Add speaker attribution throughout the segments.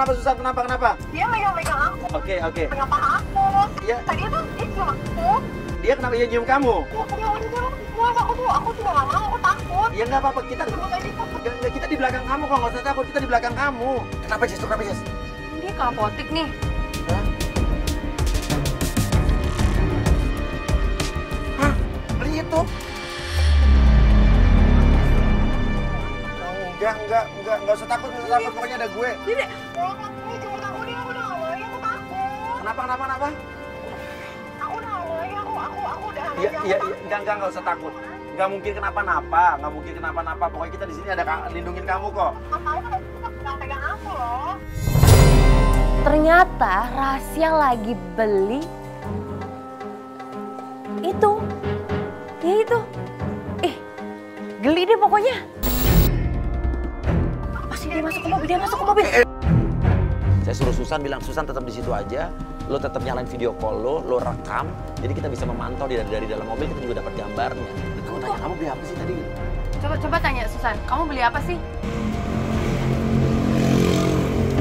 Speaker 1: kenapa Susan? Kenapa?
Speaker 2: Dia megang-megang aku.
Speaker 1: Oke.
Speaker 2: Megang paha aku.
Speaker 1: Iya.
Speaker 2: Tadi tuh dia cium aku.
Speaker 1: Dia kenapa dia nyium kamu?
Speaker 2: Aku juga nggak mau, aku takut.
Speaker 1: Ya nggak apa-apa, kita di belakang kamu kok, nggak usah takut, kita di belakang kamu. Kenapa Jess?
Speaker 3: Dia ke apotek nih.
Speaker 1: Hah? Beli itu? Enggak usah takut, pokoknya ada gue.
Speaker 3: Dede.
Speaker 2: Dia cuma aku dia, aku udah nggak mau lagi, aku takut.
Speaker 1: Kenapa?
Speaker 2: Aku udah nggak mau lagi, aku udah.
Speaker 1: Iya, enggak usah takut. Nggak mungkin kenapa-napa. Pokoknya kita di sini ada lindungin kamu kok.
Speaker 2: Makanya nggak pegang aku loh.
Speaker 3: Ternyata Rasya lagi beli itu. Ya itu. Geli deh pokoknya. Pasti dia masuk ke mobil,
Speaker 1: Saya suruh Susan bilang, Susan tetap di situ aja. Lo tetap nyalain video call lo rekam. Jadi kita bisa memantau dari dalam mobil, kita juga dapat gambarnya. Kamu tanya, kamu beli apa sih tadi?
Speaker 3: Coba tanya Susan, kamu beli apa sih?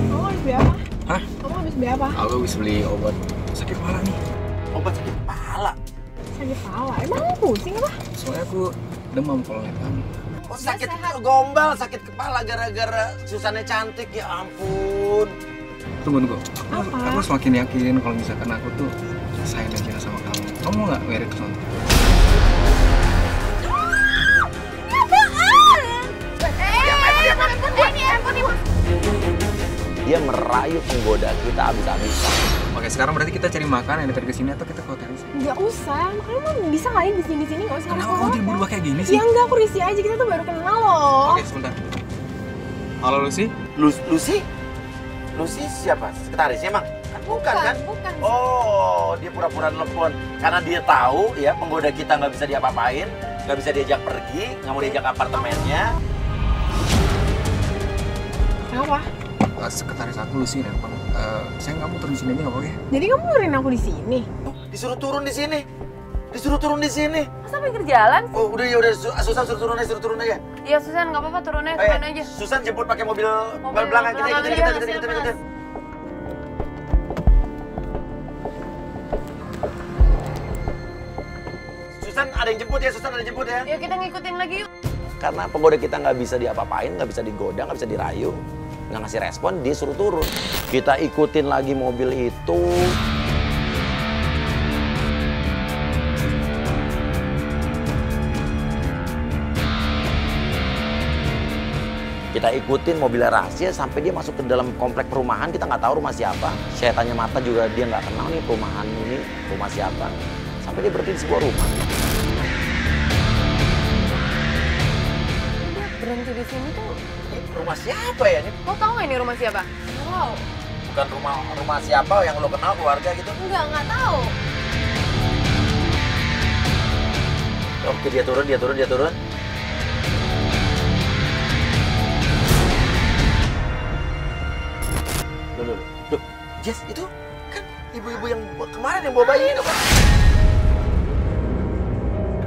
Speaker 2: Kamu habis beli apa?
Speaker 4: Hah?
Speaker 2: Kamu habis beli apa?
Speaker 4: Aku habis beli obat sakit kepala nih.
Speaker 1: Obat sakit kepala?
Speaker 2: Sakit kepala? Emang kamu pusing apa?
Speaker 4: Soalnya aku demam kalau lihat kamu.
Speaker 1: Oh sakit gombal, sakit kepala gara-gara Susannya cantik, ya ampun.
Speaker 4: Tunggu. Aku semakin yakin kalau misalkan aku tuh sayang dan cinta sama kamu. Kamu mau nggak married ke sana?
Speaker 1: Dia merayu penggoda kita habis-habisan.
Speaker 4: Oke, sekarang berarti kita cari makan yang dekat ke sini atau kita ke hotel sih?
Speaker 2: Nggak usah, makanya mah bisa nggak ya di sini nggak usah.
Speaker 4: Kenapa kamu jadi berubah kayak gini sih?
Speaker 2: Ya enggak, aku risih aja, kita tuh baru kenal loh.
Speaker 4: Oke, sebentar. Halo Lucy?
Speaker 1: Lucy siapa? Sekretarisnya emang? Bukan kan?
Speaker 2: Bukan.
Speaker 1: Oh, dia pura-pura nelfon karena dia tahu ya penggoda kita nggak bisa diapa-apain, nggak bisa diajak pergi, nggak mau diajak apartemennya.
Speaker 2: Kenapa?
Speaker 4: Sekretaris aku Lucy nelfon. Saya nggak mau turun di sini aja nggak apa-apa ya?
Speaker 2: Jadi kamu nurin aku di sini?
Speaker 1: Disuruh turun di sini.
Speaker 3: Masa pinggir jalan?
Speaker 1: Oh, udah Susan suruh turun aja.
Speaker 3: Iya Susan, nggak apa-apa turun aja.
Speaker 1: Susan jemput pakai mobil
Speaker 3: Mobil
Speaker 1: belakang, kita
Speaker 3: belakang,
Speaker 1: ikutin.
Speaker 3: iya,
Speaker 1: Susan ada yang jemput ya.
Speaker 3: Yuk kita ngikutin lagi yuk.
Speaker 1: Karena penggoda kita nggak bisa diapa-apain, nggak bisa digoda, nggak bisa dirayu, nggak ngasih respon, dia suruh turun. Kita ikutin lagi mobil itu. Kita ikutin mobilnya Rasya sampai dia masuk ke dalam komplek perumahan, kita nggak tahu rumah siapa. Saya tanya Mata juga dia nggak kenal nih perumahan ini, rumah siapa. Sampai dia berhenti di sebuah rumah.
Speaker 3: Dia berhenti di sini tuh.
Speaker 1: Ini rumah siapa ya? Ini
Speaker 3: Lo tau nggak ini rumah siapa?
Speaker 2: Wow.
Speaker 1: bukan rumah siapa yang lo kenal, keluarga gitu?
Speaker 2: Nggak tahu.
Speaker 1: Oke, dia turun. Loh, Jess, itu kan ibu-ibu yang kemarin yang bawa bayi itu kan?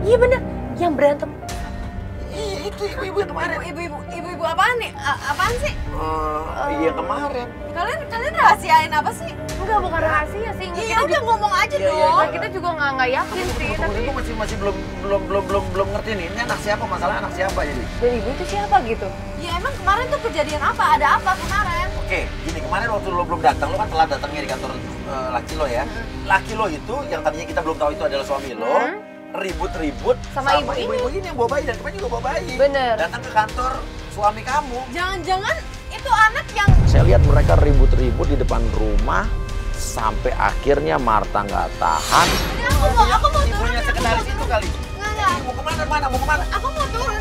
Speaker 3: Iya bener, yang berantem.
Speaker 1: Iya, itu ibu-ibu yang kemarin.
Speaker 2: Ibu-ibu apaan nih? Apaan sih?
Speaker 1: Iya, kemarin.
Speaker 2: Kalian rahasiain apa sih?
Speaker 3: Enggak, bukan rahasia sih.
Speaker 2: Iya udah ngomong aja
Speaker 1: Iya,
Speaker 2: dong.
Speaker 1: iya.
Speaker 3: Nah, kita juga nggak yakin sih, tapi
Speaker 1: Gue masih belum ngerti nih. Ini anak siapa? Masalah anak siapa jadi?
Speaker 3: dan ibu itu siapa gitu?
Speaker 2: Ya emang kemarin tuh kejadian apa? Ada apa kemarin?
Speaker 1: Oke, gini, kemarin waktu lo belum datang, lo kan telah datangnya di kantor laki lo ya. Laki lo itu yang tadinya kita belum tahu itu adalah suami lo, ribut-ribut
Speaker 3: Sama ibu
Speaker 1: ibu ini yang bawa bayi, dan kemarin juga bawa bayi.
Speaker 3: Bener.
Speaker 1: Datang ke kantor suami kamu.
Speaker 2: Jangan-jangan itu anak yang
Speaker 1: Saya lihat mereka ribut-ribut di depan rumah sampai akhirnya Marta nggak tahan.
Speaker 2: aku mau turun.
Speaker 1: Ibunya sekretaris itu kali.
Speaker 2: Enggak.
Speaker 1: Mau kemana?
Speaker 2: Aku mau turun.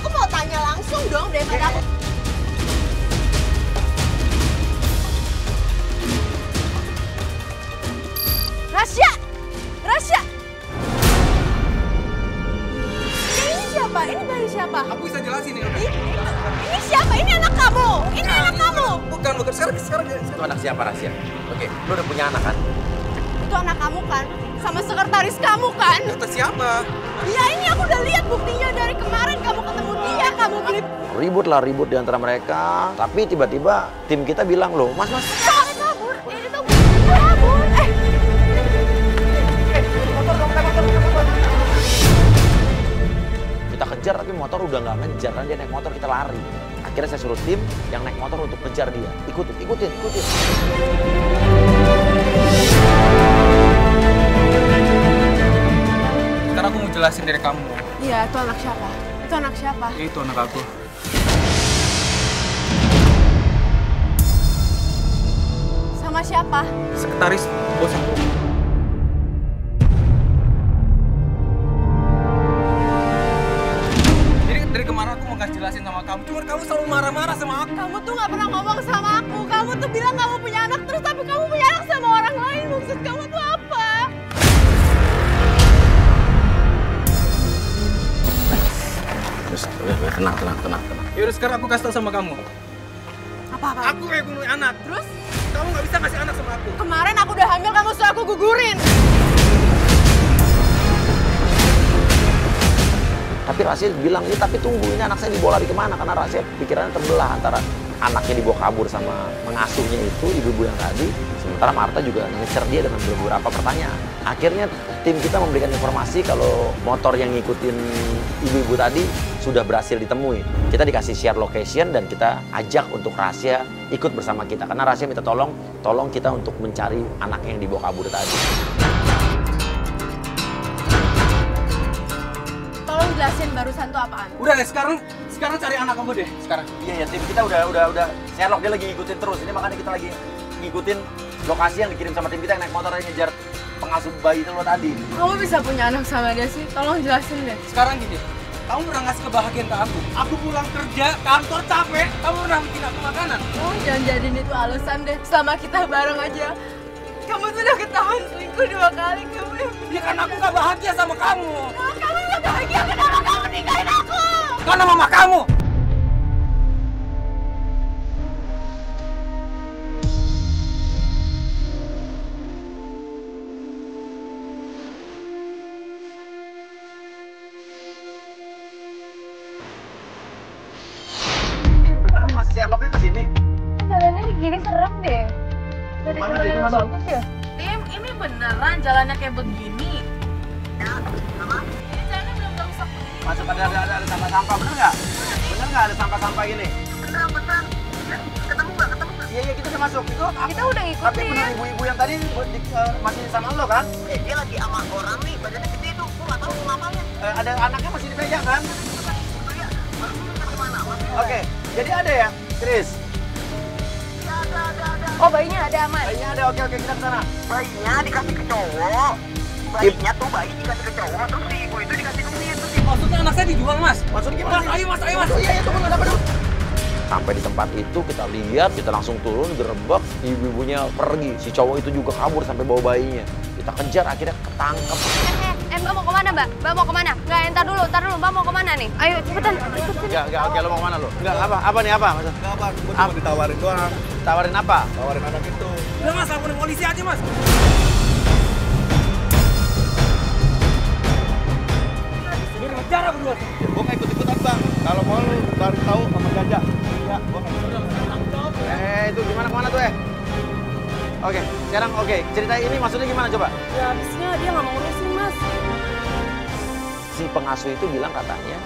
Speaker 2: Aku mau tanya langsung dong daripada aku. Rasya. Ini siapa? Ini bayi siapa?
Speaker 4: Aku bisa jelasin ya.
Speaker 2: Ini siapa? Ini anak kamu. Ini anak kamu.
Speaker 4: Bukan. Sekarang.
Speaker 1: Itu anak siapa, Rasya? Oke, lu udah punya anak kan?
Speaker 2: itu anak kamu kan? Sama sekretaris kamu kan?
Speaker 4: Kata siapa?
Speaker 2: Ya ini aku udah lihat buktinya dari kemarin kamu ketemu dia, kamu beli.
Speaker 1: Ribut di antara mereka. Tapi tiba-tiba tim kita bilang, loh mas.
Speaker 2: Kabur, ini tuh kabur.
Speaker 1: Kita kejar tapi motor udah nggak ngejar. Karena dia naik motor, kita lari. Akhirnya saya suruh tim yang naik motor untuk kejar dia. Ikutin.
Speaker 4: Sekarang aku mau jelasin dari kamu.
Speaker 2: Iya, itu anak siapa? Itu anak siapa?
Speaker 4: Ya, itu anak aku.
Speaker 2: Sama siapa?
Speaker 4: Sekretaris bos aku. Jadi dari kemarin aku mau kasih jelasin sama kamu. Cuma kamu selalu marah-marah sama aku.
Speaker 2: Kamu tuh nggak pernah ngomong sama aku. Kamu tuh bilang kamu punya anak terus, tapi kamu punya anak sama orang lain. Maksud kamu tuh apa?
Speaker 1: Terus, tenang.
Speaker 4: Yaudah sekarang aku kasih tau sama kamu.
Speaker 2: Apa?
Speaker 4: Aku yang punya anak.
Speaker 2: Terus
Speaker 4: Kamu nggak bisa kasih anak sama aku.
Speaker 2: kemarin aku udah hamil, kamu suruh aku gugurin.
Speaker 1: Tapi Rasya bilang, ini tapi tunggu, ini anak saya dibawa lari kemana? Karena Rasya pikirannya terbelah antara anaknya dibawa kabur sama pengasuhnya itu, ibu-ibu yang tadi. Sementara Marta juga ngecer dia dengan beberapa pertanyaan. Akhirnya tim kita memberikan informasi kalau motor yang ngikutin ibu-ibu tadi sudah berhasil ditemui. Kita dikasih share location dan kita ajak untuk Rasya ikut bersama kita. Karena Rasya minta tolong kita untuk mencari anaknya yang dibawa kabur tadi.
Speaker 2: Tolong jelasin barusan tuh apaan?
Speaker 4: Udah deh, sekarang cari anak kamu deh. Sekarang.
Speaker 1: Iya, tim kita udah Sherlock, dia lagi ngikutin terus. Ini makanya kita lagi ngikutin lokasi yang dikirim sama tim kita yang naik motor yang ngejar pengasuh bayi itu lo tadi.
Speaker 2: Kamu bisa punya anak sama dia sih? Tolong jelasin deh.
Speaker 4: Sekarang gini, kamu pernah ngasih kebahagiaan ke aku. Aku pulang kerja, kantor capek, kamu pernah bikin aku makanan.
Speaker 2: Oh, jangan jadiin itu alasan deh. Selama kita bareng aja, kamu tuh udah ketahuan selingkuh 2 kali. Kamu yang...
Speaker 4: Ya kan aku gak bahagia sama kamu.
Speaker 2: Oh, kamu gak bahagia, kenapa kamu nikahin aku?
Speaker 4: Karena mama kamu.
Speaker 1: Mas Sherlocknya kesini.
Speaker 3: Jalannya gini serem deh. Dari
Speaker 1: Mana
Speaker 3: jalan
Speaker 1: dia?
Speaker 3: yang
Speaker 1: Masuk.
Speaker 3: bagus ya.
Speaker 2: Tim, ini beneran jalannya kayak begini? Ini jalannya belum rusak begini.
Speaker 1: Masuk ada sampah-sampah, bener nggak? Bener nggak ada sampah-sampah gini?
Speaker 2: Beneran. Ketemu nggak?
Speaker 1: Iya, kita udah masuk. Itu
Speaker 3: Kita udah
Speaker 1: tapi
Speaker 3: ngikutin.
Speaker 1: bener ibu-ibu yang tadi masih sama lo kan?
Speaker 2: Dia lagi sama orang nih, badannya gede tuh. Gue nggak tahu ngapalnya.
Speaker 1: Ada anaknya masih dipegang kan? Oke, jadi ada ya, Chris?
Speaker 3: Oh, bayinya ada aman.
Speaker 1: Kayaknya ada, oke kita ke sana.
Speaker 5: Bayinya dikasih ke cowok. Bayinya tuh bayi dikasih ke cowok, terus si ibu itu dikasih ke dia. Terus
Speaker 4: Maksudnya anak saya dijual, Mas.
Speaker 1: Maksudnya gimana?
Speaker 4: Mas, ayo, Mas.
Speaker 1: Oh, iya, tunggu, ada apa dulu? Sampai di tempat itu kita lihat, kita langsung turun, gerebek, ibu-ibunya pergi. Si cowok itu juga kabur sampai bawa bayinya. Kita kejar, akhirnya ketangkep.
Speaker 3: Mbak mau kemana, Mbak? Mbak mau kemana? Nggak, entar dulu, Mbak mau kemana nih? Ayo, cepetan, ikutin.
Speaker 1: Enggak, oke, lo mau kemana lo? Enggak, apa nih, apa? Maksud?
Speaker 6: Enggak, Pak. Gue cuma ditawarin doang.
Speaker 1: Tawarin apa?
Speaker 6: Tawarin anak itu.
Speaker 4: Udah, Mas, laporin polisi aja, Mas. Biar ngejar aku berdua.
Speaker 6: Gue nggak ikut-ikutan, Bang. Kalau mau lu cari tahu sama Jaja. Ya, gue nggak ikut.
Speaker 1: Itu gimana kemana tuh Oke, sekarang cerita ini maksudnya gimana coba?
Speaker 2: Ya habisnya dia nggak mau ngurusin, Mas.
Speaker 1: Si pengasuh itu bilang katanya,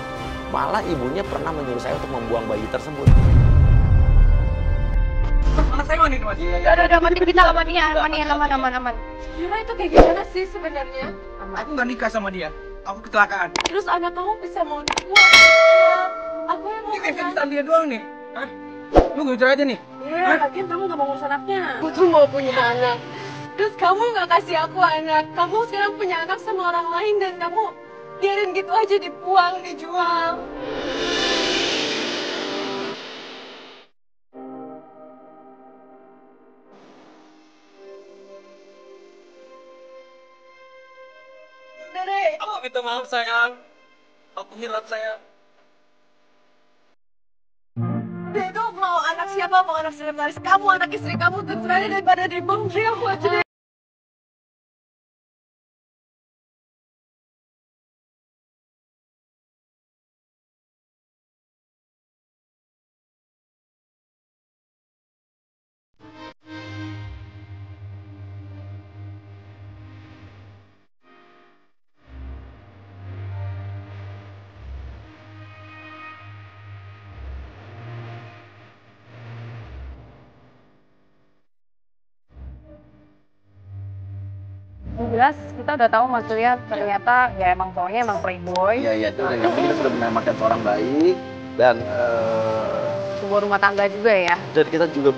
Speaker 1: malah ibunya pernah menyuruh saya untuk membuang bayi tersebut.
Speaker 4: Anak saya mana ini, Mas?
Speaker 3: Udah, aman, kita aman.
Speaker 2: Gila itu kayak gimana sih sebenarnya?
Speaker 4: Aku nggak nikah sama dia. Aku kecelakaan.
Speaker 2: Terus anak kamu bisa mau dibuang? Aku yang mau
Speaker 4: Ini kejutan dia doang nih. Hah? Lu jujur aja nih.
Speaker 2: Iya, lagian kamu gak mau ngurus anaknya. Aku tuh mau punya anak. Terus kamu gak kasih aku anak. Kamu sekarang punya anak sama orang lain dan kamu biarin gitu aja dibuang, dijual. Dere,
Speaker 4: Aku minta maaf, sayang. Aku hilang, sayang.
Speaker 2: dia itu mau anak siapa, mau anak sekretaris kamu, anak istri kamu, terserah deh, daripada dibuang, dia aku aja deh. jelas kita udah tahu Mas Surya ternyata ya emang cowoknya emang playboy.
Speaker 1: Iya, itu yang penting kita sudah menamakan seorang baik dan
Speaker 2: Sebuah rumah tangga juga ya.
Speaker 1: dan kita juga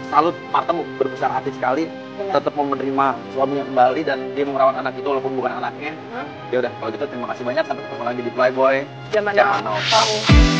Speaker 1: salut Marta berbesar hati sekali tetap mau menerima suaminya kembali dan dia merawat anak itu walaupun bukan anaknya. Ya udah kalau gitu terima kasih banyak, sampai ketemu lagi di Playboy
Speaker 2: Zaman
Speaker 1: Zaman
Speaker 2: now
Speaker 1: Now.
Speaker 2: kamu.